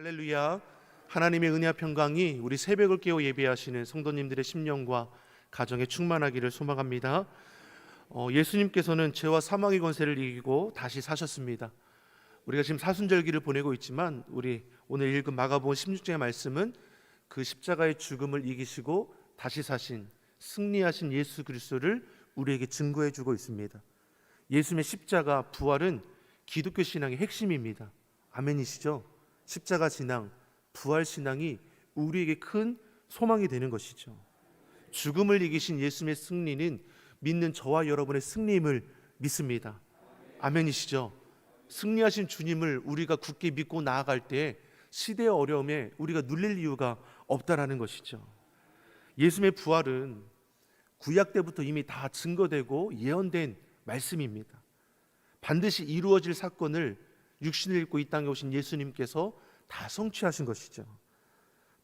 할렐루야. 하나님의 은혜와 평강이 우리 새벽을 깨워 예배하시는 성도님들의 심령과 가정에 충만하기를 소망합니다. 예수님께서는 죄와 사망의 권세를 이기고 다시 사셨습니다. 우리가 지금 사순절기를 보내고 있지만 우리 오늘 읽은 마가복음 16장의 말씀은 그 십자가의 죽음을 이기시고 다시 사신 승리하신 예수 그리스도를 우리에게 증거해 주고 있습니다. 예수님의 십자가 부활은 기독교 신앙의 핵심입니다. 아멘이시죠? 십자가 신앙, 부활 신앙이 우리에게 큰 소망이 되는 것이죠. 죽음을 이기신 예수님의 승리는 믿는 저와 여러분의 승리임을 믿습니다. 아멘이시죠? 승리하신 주님을 우리가 굳게 믿고 나아갈 때 시대의 어려움에 우리가 눌릴 이유가 없다라는 것이죠. 예수님의 부활은 구약 때부터 이미 다 증거되고 예언된 말씀입니다. 반드시 이루어질 사건을 육신을 입고 이 땅에 오신 예수님께서 다 성취하신 것이죠.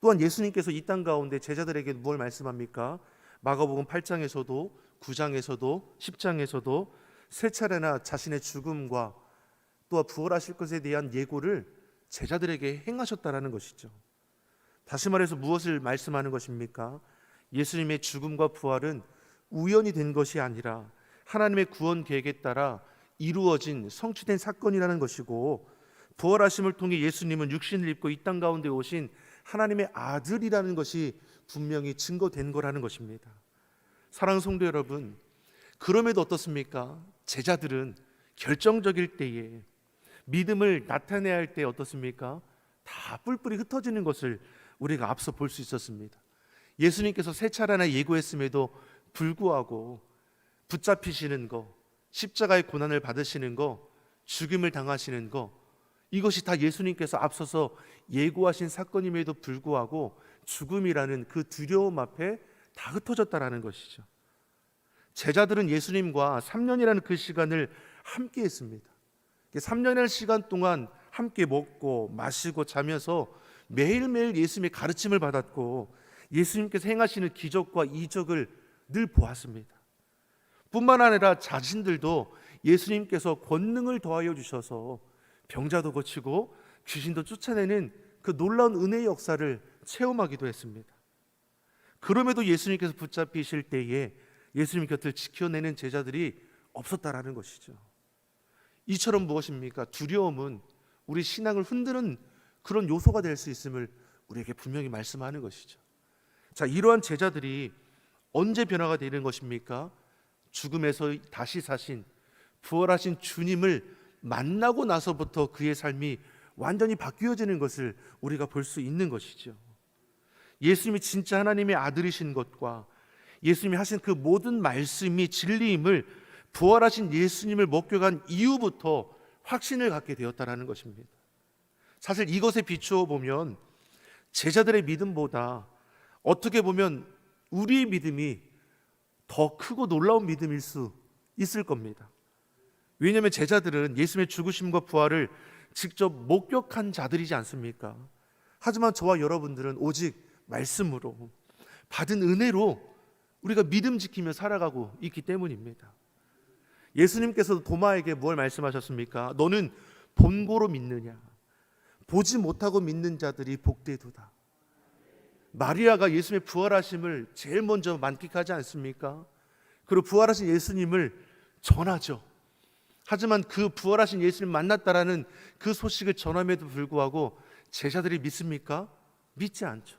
또한 예수님께서 이 땅 가운데 제자들에게 뭘 말씀합니까? 마가복음 8장에서도 9장에서도 10장에서도 세 차례나 자신의 죽음과 또한 부활하실 것에 대한 예고를 제자들에게 행하셨다라는 것이죠. 다시 말해서 무엇을 말씀하는 것입니까? 예수님의 죽음과 부활은 우연이 된 것이 아니라 하나님의 구원 계획에 따라 이루어진 성취된 사건이라는 것이고, 부활하심을 통해 예수님은 육신을 입고 이 땅 가운데 오신 하나님의 아들이라는 것이 분명히 증거된 거라는 것입니다. 사랑하는 성도 여러분, 그럼에도 어떻습니까? 제자들은 결정적일 때에 믿음을 나타내야 할 때 어떻습니까? 다 뿔뿔이 흩어지는 것을 우리가 앞서 볼 수 있었습니다. 예수님께서 세 차례나 예고했음에도 불구하고 붙잡히시는 거, 십자가의 고난을 받으시는 거, 죽임을 당하시는 거, 이것이 다 예수님께서 앞서서 예고하신 사건임에도 불구하고 죽음이라는 그 두려움 앞에 다 흩어졌다라는 것이죠. 제자들은 예수님과 3년이라는 그 시간을 함께 했습니다. 3년이라는 시간 동안 함께 먹고 마시고 자면서 매일매일 예수님의 가르침을 받았고, 예수님께서 행하시는 기적과 이적을 늘 보았습니다. 뿐만 아니라 자신들도 예수님께서 권능을 더하여 주셔서 병자도 고치고 귀신도 쫓아내는 그 놀라운 은혜의 역사를 체험하기도 했습니다. 그럼에도 예수님께서 붙잡히실 때에 예수님 곁을 지켜내는 제자들이 없었다라는 것이죠. 이처럼 무엇입니까? 두려움은 우리 신앙을 흔드는 그런 요소가 될 수 있음을 우리에게 분명히 말씀하는 것이죠. 자, 이러한 제자들이 언제 변화가 되는 것입니까? 죽음에서 다시 사신 부활하신 주님을 만나고 나서부터 그의 삶이 완전히 바뀌어지는 것을 우리가 볼 수 있는 것이죠. 예수님이 진짜 하나님의 아들이신 것과 예수님이 하신 그 모든 말씀이 진리임을 부활하신 예수님을 목격한 이후부터 확신을 갖게 되었다는 것입니다. 사실 이것에 비추어 보면 제자들의 믿음보다 어떻게 보면 우리의 믿음이 더 크고 놀라운 믿음일 수 있을 겁니다. 왜냐하면 제자들은 예수님의 죽으심과 부활을 직접 목격한 자들이지 않습니까? 하지만 저와 여러분들은 오직 말씀으로 받은 은혜로 우리가 믿음 지키며 살아가고 있기 때문입니다. 예수님께서도 도마에게 뭘 말씀하셨습니까? 너는 본고로 믿느냐? 보지 못하고 믿는 자들이 복되도다. 마리아가 예수님의 부활하심을 제일 먼저 만끽하지 않습니까? 그리고 부활하신 예수님을 전하죠. 하지만 그 부활하신 예수님을 만났다라는 그 소식을 전함에도 불구하고 제자들이 믿습니까? 믿지 않죠.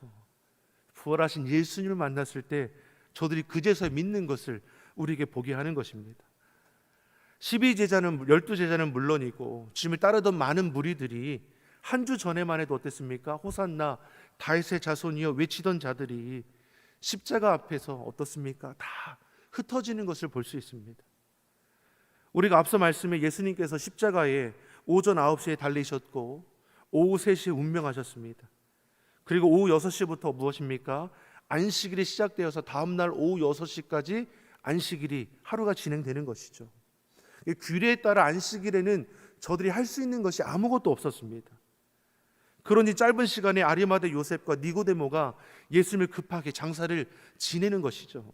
부활하신 예수님을 만났을 때 저들이 그제서야 믿는 것을 우리에게 보게 하는 것입니다. 12제자는 12제자는 물론이고 주님을 따르던 많은 무리들이 한 주 전에만 해도 어땠습니까? 호산나 다윗의 자손이여 외치던 자들이 십자가 앞에서 어떻습니까? 다 흩어지는 것을 볼 수 있습니다. 우리가 앞서 말씀에 예수님께서 십자가에 오전 9시에 달리셨고 오후 3시에 운명하셨습니다. 그리고 오후 6시부터 무엇입니까? 안식일이 시작되어서 다음날 오후 6시까지 안식일이 하루가 진행되는 것이죠. 규례에 따라 안식일에는 저들이 할 수 있는 것이 아무것도 없었습니다. 그러니 짧은 시간에 아리마대 요셉과 니고데모가 예수님을 급하게 장사를 지내는 것이죠.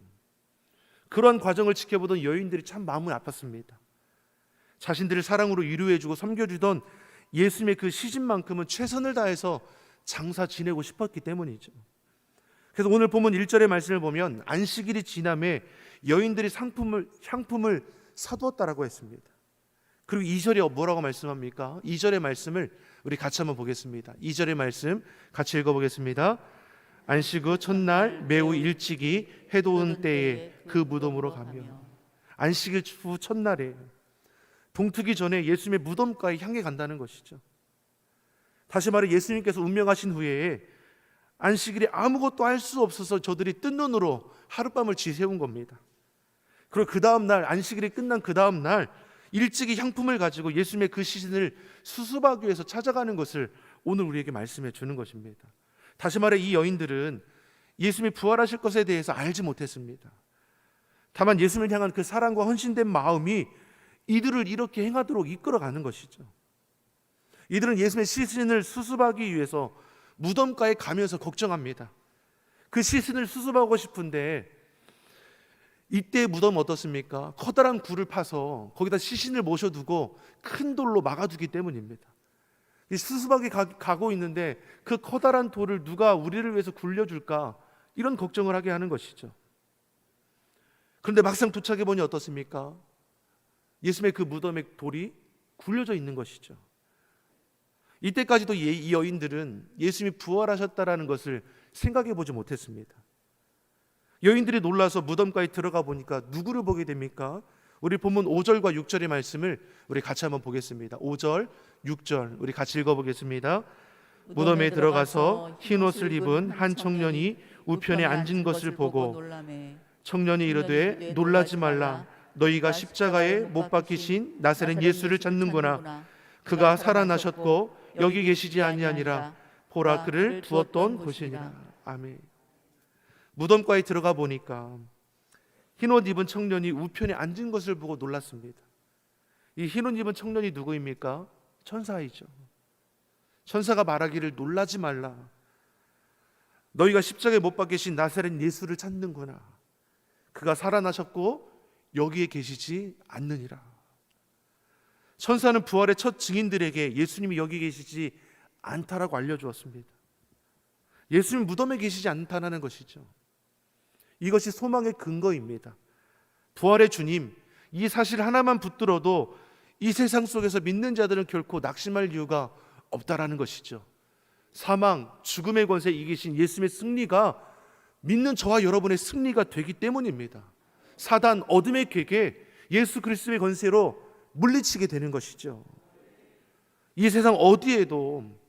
그런 과정을 지켜보던 여인들이 참 마음이 아팠습니다. 자신들을 사랑으로 위로해주고 섬겨주던 예수님의 그 시집만큼은 최선을 다해서 장사 지내고 싶었기 때문이죠. 그래서 오늘 본문 1절의 말씀을 보면 안식일이 지남에 여인들이 향품을 사두었다라고 했습니다. 그리고 2절에 뭐라고 말씀합니까? 2절의 말씀을 우리 같이 한번 보겠습니다. 2절의 말씀 같이 읽어보겠습니다. 안식 후 첫날 매우 일찍이 해 돋은 때에 그 무덤으로 가며. 안식일 후 첫날에 동트기 전에 예수님의 무덤가에 향해 간다는 것이죠. 다시 말해 예수님께서 운명하신 후에 안식일에 아무것도 할 수 없어서 저들이 뜬 눈으로 하룻밤을 지새운 겁니다. 그리고 그 다음 날, 안식일이 끝난 그 다음 날 일찍이 향품을 가지고 예수님의 그 시신을 수습하기 위해서 찾아가는 것을 오늘 우리에게 말씀해 주는 것입니다. 다시 말해 이 여인들은 예수님이 부활하실 것에 대해서 알지 못했습니다. 다만 예수님을 향한 그 사랑과 헌신된 마음이 이들을 이렇게 행하도록 이끌어가는 것이죠. 이들은 예수님의 시신을 수습하기 위해서 무덤가에 가면서 걱정합니다. 그 시신을 수습하고 싶은데 이때 무덤 어떻습니까? 커다란 굴을 파서 거기다 시신을 모셔두고 큰 돌로 막아두기 때문입니다. 수습하게 가고 있는데 그 커다란 돌을 누가 우리를 위해서 굴려줄까? 이런 걱정을 하게 하는 것이죠. 그런데 막상 도착해 보니 어떻습니까? 예수님의 그 무덤의 돌이 굴려져 있는 것이죠. 이때까지도 이 여인들은 예수님이 부활하셨다라는 것을 생각해 보지 못했습니다. 여인들이 놀라서 무덤가에 들어가 보니까 누구를 보게 됩니까? 우리 본문 5절과 6절의 말씀을 우리 같이 한번 보겠습니다. 5절, 6절 우리 같이 읽어보겠습니다. 무덤에 들어가서 흰 옷을 입은 한 청년이 우편에 앉은 것을 보고 청년이 이르되 놀라지 말라. 너희가 십자가에 못 박히신 나사렛 예수를 찾는구나. 그가 살아나셨고 여기 계시지 아니하니라. 보라 그를 두었던 곳이니라. 아멘. 무덤가에 들어가 보니까 흰옷 입은 청년이 우편에 앉은 것을 보고 놀랐습니다. 이 흰옷 입은 청년이 누구입니까? 천사이죠. 천사가 말하기를 놀라지 말라. 너희가 십자가에 못 박히신 나사렛 예수를 찾는구나. 그가 살아나셨고 여기에 계시지 않느니라. 천사는 부활의 첫 증인들에게 예수님이 여기 계시지 않다라고 알려주었습니다. 예수님 무덤에 계시지 않다는 것이죠. 이것이 소망의 근거입니다. 부활의 주님, 이 사실 하나만 붙들어도 이 세상 속에서 믿는 자들은 결코 낙심할 이유가 없다라는 것이죠. 사망, 죽음의 권세에 이기신 예수님의 승리가 믿는 저와 여러분의 승리가 되기 때문입니다. 사단, 어둠의 궤계, 예수 그리스도의 권세로 물리치게 되는 것이죠. 이 세상 어디에도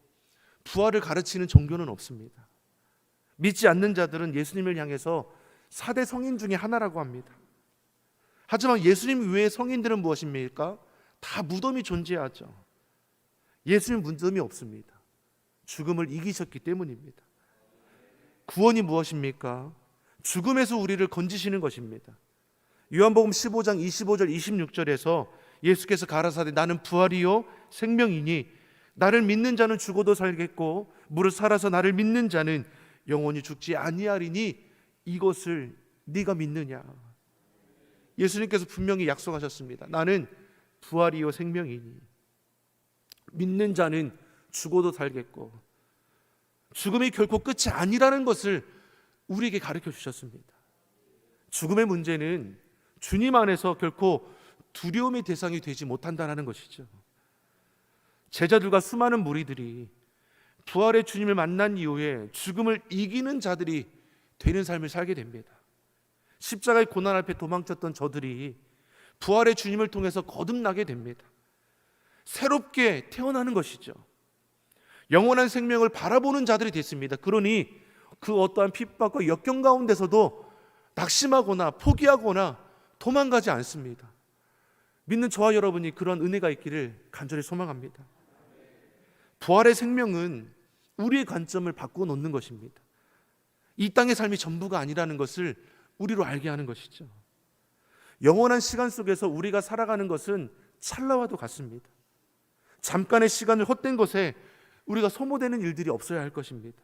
부활을 가르치는 종교는 없습니다. 믿지 않는 자들은 예수님을 향해서 4대 성인 중에 하나라고 합니다. 하지만 예수님 외의 성인들은 무엇입니까? 다 무덤이 존재하죠. 예수님 무덤이 없습니다. 죽음을 이기셨기 때문입니다. 구원이 무엇입니까? 죽음에서 우리를 건지시는 것입니다. 요한복음 15장 25절 26절에서 예수께서 가라사대 나는 부활이요 생명이니 나를 믿는 자는 죽어도 살겠고 무릇 살아서 나를 믿는 자는 영원히 죽지 아니하리니 이것을 네가 믿느냐? 예수님께서 분명히 약속하셨습니다. 나는 부활이요 생명이니 믿는 자는 죽어도 살겠고 죽음이 결코 끝이 아니라는 것을 우리에게 가르쳐 주셨습니다. 죽음의 문제는 주님 안에서 결코 두려움의 대상이 되지 못한다는 것이죠. 제자들과 수많은 무리들이 부활의 주님을 만난 이후에 죽음을 이기는 자들이 되는 삶을 살게 됩니다. 십자가의 고난 앞에 도망쳤던 저들이 부활의 주님을 통해서 거듭나게 됩니다. 새롭게 태어나는 것이죠. 영원한 생명을 바라보는 자들이 됐습니다. 그러니 그 어떠한 핍박과 역경 가운데서도 낙심하거나 포기하거나 도망가지 않습니다. 믿는 저와 여러분이 그런 은혜가 있기를 간절히 소망합니다. 부활의 생명은 우리의 관점을 바꾸어 놓는 것입니다. 이 땅의 삶이 전부가 아니라는 것을 우리로 알게 하는 것이죠. 영원한 시간 속에서 우리가 살아가는 것은 찰나와도 같습니다. 잠깐의 시간을 헛된 것에 우리가 소모되는 일들이 없어야 할 것입니다.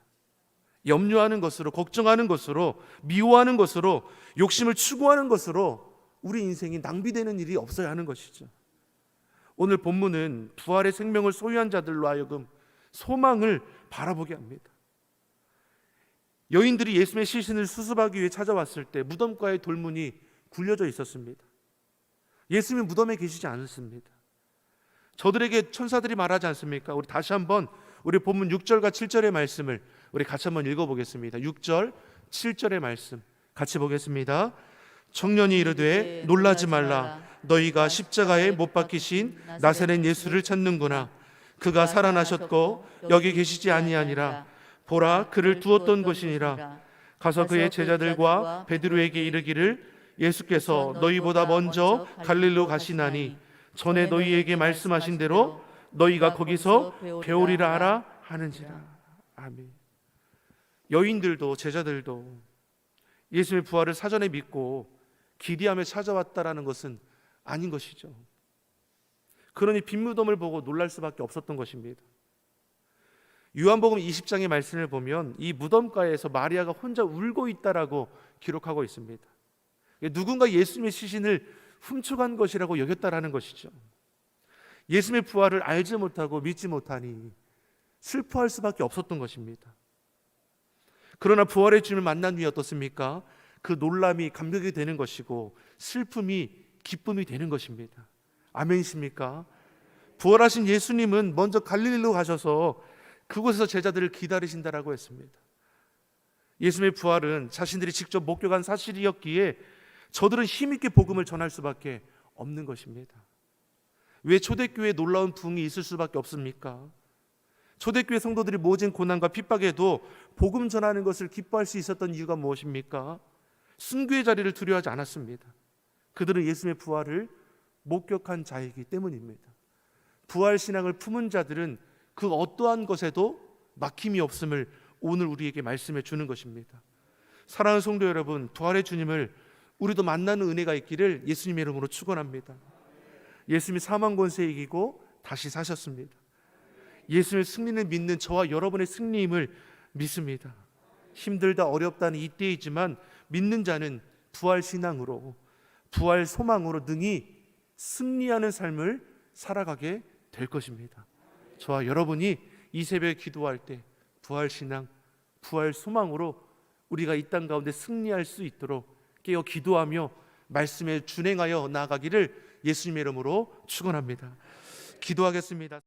염려하는 것으로, 걱정하는 것으로, 미워하는 것으로, 욕심을 추구하는 것으로 우리 인생이 낭비되는 일이 없어야 하는 것이죠. 오늘 본문은 부활의 생명을 소유한 자들로 하여금 소망을 바라보게 합니다. 여인들이 예수님의 시신을 수습하기 위해 찾아왔을 때 무덤가에 돌문이 굴려져 있었습니다. 예수님이 무덤에 계시지 않았습니다. 저들에게 천사들이 말하지 않습니까? 우리 다시 한번 우리 본문 6절과 7절의 말씀을 우리 같이 한번 읽어보겠습니다. 6절 7절의 말씀 같이 보겠습니다. 청년이 이르되 놀라지 말라. 너희가 십자가에 못 박히신 나사렛 예수를 찾는구나. 그가 살아나셨고 여기 계시지 아니하니라. 보라, 그를 두었던 곳이니라. 가서 그의 제자들과 베드로에게 이르기를 예수께서 너희보다 먼저 갈릴리로 가시나니 전에 너희에게 말씀하신 대로 너희가 거기서 배우리라 하라 하는지라. 아멘. 여인들도 제자들도 예수님의 부활을 사전에 믿고 기대하며 찾아왔다라는 것은 아닌 것이죠. 그러니 빈 무덤을 보고 놀랄 수밖에 없었던 것입니다. 요한복음 20장의 말씀을 보면 이 무덤가에서 마리아가 혼자 울고 있다라고 기록하고 있습니다. 누군가 예수님의 시신을 훔쳐간 것이라고 여겼다라는 것이죠. 예수님의 부활을 알지 못하고 믿지 못하니 슬퍼할 수밖에 없었던 것입니다. 그러나 부활의 주님을 만난 뒤에 어떻습니까? 그 놀람이 감격이 되는 것이고 슬픔이 기쁨이 되는 것입니다. 아멘이십니까? 부활하신 예수님은 먼저 갈릴리로 가셔서 그곳에서 제자들을 기다리신다라고 했습니다. 예수님의 부활은 자신들이 직접 목격한 사실이었기에 저들은 힘있게 복음을 전할 수밖에 없는 것입니다. 왜 초대교회에 놀라운 부흥이 있을 수밖에 없습니까? 초대교회 성도들이 모진 고난과 핍박에도 복음 전하는 것을 기뻐할 수 있었던 이유가 무엇입니까? 순교의 자리를 두려워하지 않았습니다. 그들은 예수님의 부활을 목격한 자이기 때문입니다. 부활 신앙을 품은 자들은 그 어떠한 것에도 막힘이 없음을 오늘 우리에게 말씀해 주는 것입니다. 사랑하는 성도 여러분, 부활의 주님을 우리도 만나는 은혜가 있기를 예수님의 이름으로 축원합니다. 예수님이 사망 권세 이기고 다시 사셨습니다. 예수님의 승리를 믿는 저와 여러분의 승리임을 믿습니다. 힘들다 어렵다는 이때이지만 믿는 자는 부활 신앙으로 부활 소망으로 능히 승리하는 삶을 살아가게 될 것입니다. 저와 여러분이 이 새벽에 기도할 때 부활 신앙, 부활 소망으로 우리가 이 땅 가운데 승리할 수 있도록 깨어 기도하며 말씀에 준행하여 나아가기를 예수님의 이름으로 축원합니다. 기도하겠습니다.